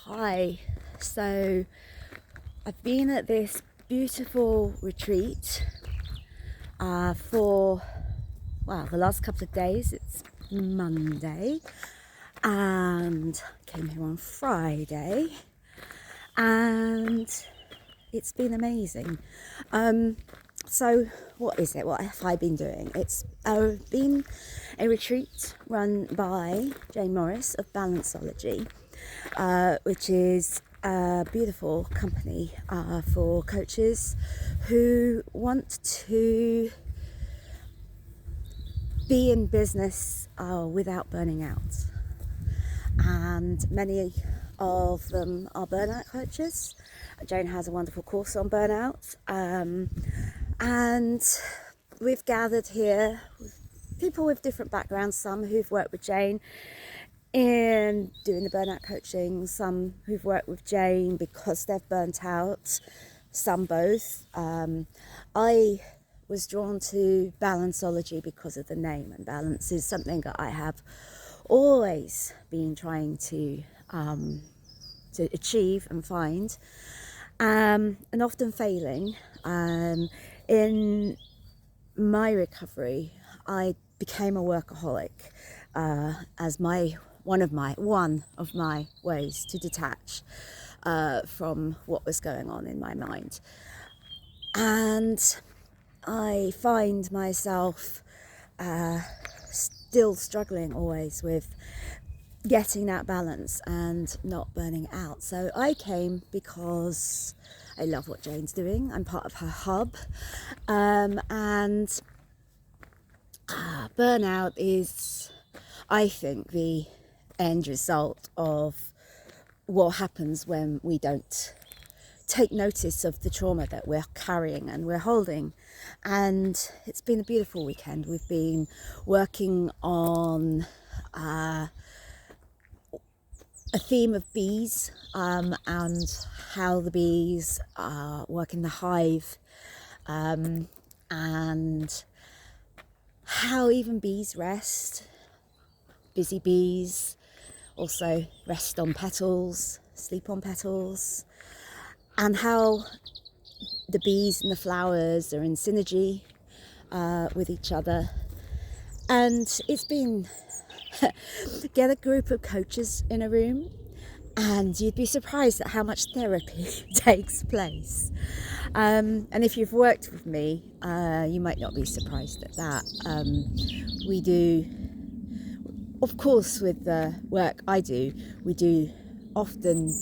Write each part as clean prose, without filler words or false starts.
Hi. So I've been at this beautiful retreat for the last couple of days. It's Monday and came here on Friday, and it's been amazing. So what is it? What have I been doing? It's been a retreat run by Jane Morris of Balanceology, which is a beautiful company for coaches who want to be in business without burning out. And many of them are burnout coaches. Jane has a wonderful course on burnout. And we've gathered here with people with different backgrounds, some who've worked with Jane in doing the burnout coaching, some who've worked with Jane because they've burnt out, some both. I was drawn to Balanceology because of the name, and balance is something that I have always been trying to achieve and find, and often failing. In my recovery, I became a workaholic as one of my ways to detach from what was going on in my mind. And I find myself still struggling always with getting that balance and not burning out. So I came because I love what Jane's doing. I'm part of her hub, and burnout is, I think, the end result of what happens when we don't take notice of the trauma that we're carrying and we're holding. And it's been a beautiful weekend. We've been working on a theme of bees, and how the bees work in the hive, and how even bees rest. Busy bees also rest on petals, sleep on petals, and how the bees and the flowers are in synergy with each other. And it's been get a group of coaches in a room and you'd be surprised at how much therapy takes place. And if you've worked with me, you might not be surprised at that. We do, of course, with the work I do, we do often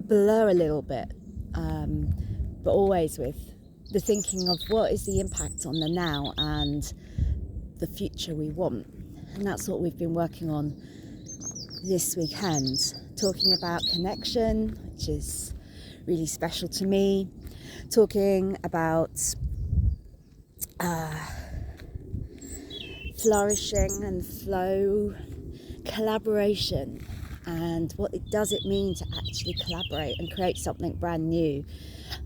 blur a little bit, but always with the thinking of what is the impact on the now and the future we want. And that's what we've been working on this weekend, talking about connection, which is really special to me, talking about flourishing and flow, collaboration, and what does it mean to actually collaborate and create something brand new.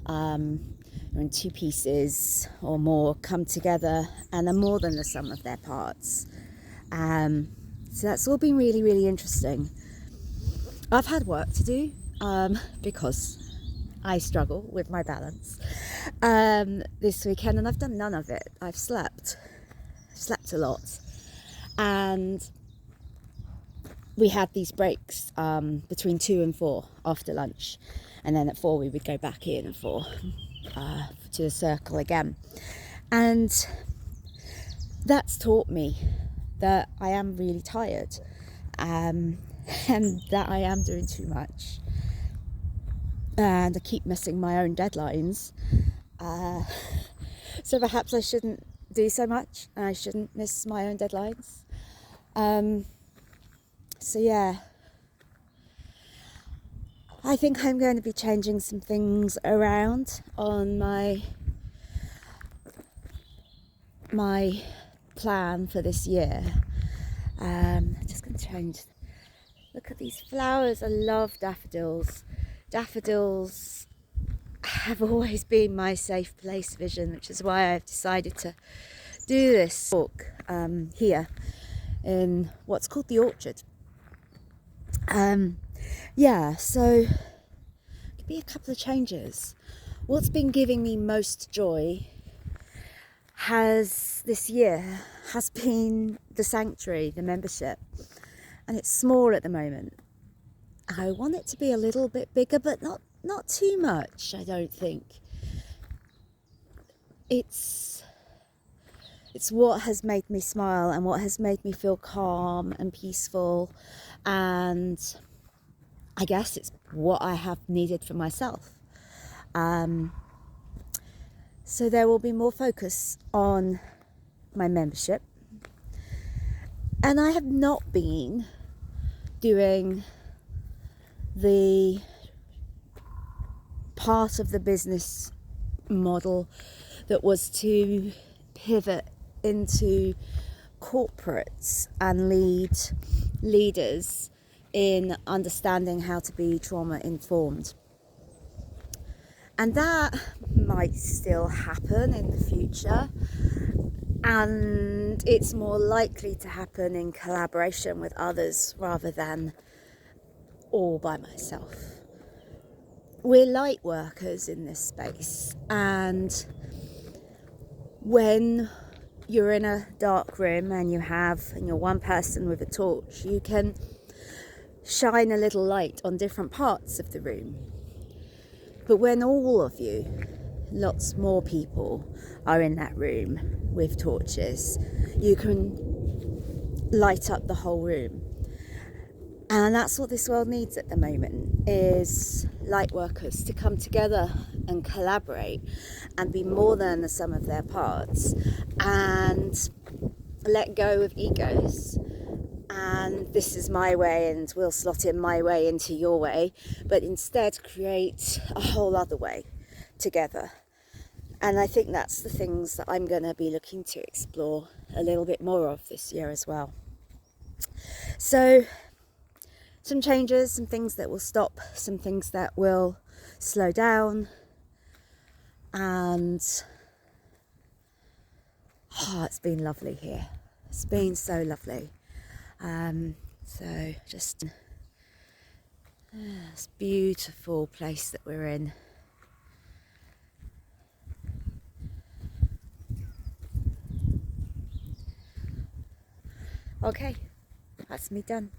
When two pieces or more come together and are more than the sum of their parts. So that's all been really, really interesting. I've had work to do because I struggle with my balance this weekend, and I've done none of it. I've slept a lot, and we had these breaks between 2 and 4 after lunch, and then at 4 we would go back in for to the circle again. And that's taught me that I am really tired, and that I am doing too much, and I keep missing my own deadlines. So perhaps I shouldn't do so much, and I shouldn't miss my own deadlines. So yeah, I think I'm going to be changing some things around on my plan for this year. Just going to change. Look at these flowers. I love daffodils. Daffodils have always been my safe place vision, which is why I've decided to do this walk here in what's called the orchard. Yeah, so could be a couple of changes. What's been giving me most joy this year has been the sanctuary, the membership, and it's small at the moment. I want it to be a little bit bigger, but not too much, I don't think. It's what has made me smile and what has made me feel calm and peaceful, and I guess it's what I have needed for myself. So there will be more focus on my membership, and I have not been doing the part of the business model that was to pivot into corporates and leaders in understanding how to be trauma informed. And that might still happen in the future, and it's more likely to happen in collaboration with others rather than all by myself. We're light workers in this space, and when you're in a dark room and you're one person with a torch, you can shine a little light on different parts of the room. But when all of you, lots more people, are in that room with torches, you can light up the whole room. And that's what this world needs at the moment, is light workers to come together and collaborate and be more than the sum of their parts, and let go of egos. And this is my way, and we'll slot in my way into your way, but instead create a whole other way together. And I think that's the things that I'm going to be looking to explore a little bit more of this year as well. So some changes, some things that will stop, some things that will slow down, and it's been lovely here. It's been so lovely. So just this beautiful place that we're in. Okay, that's me done.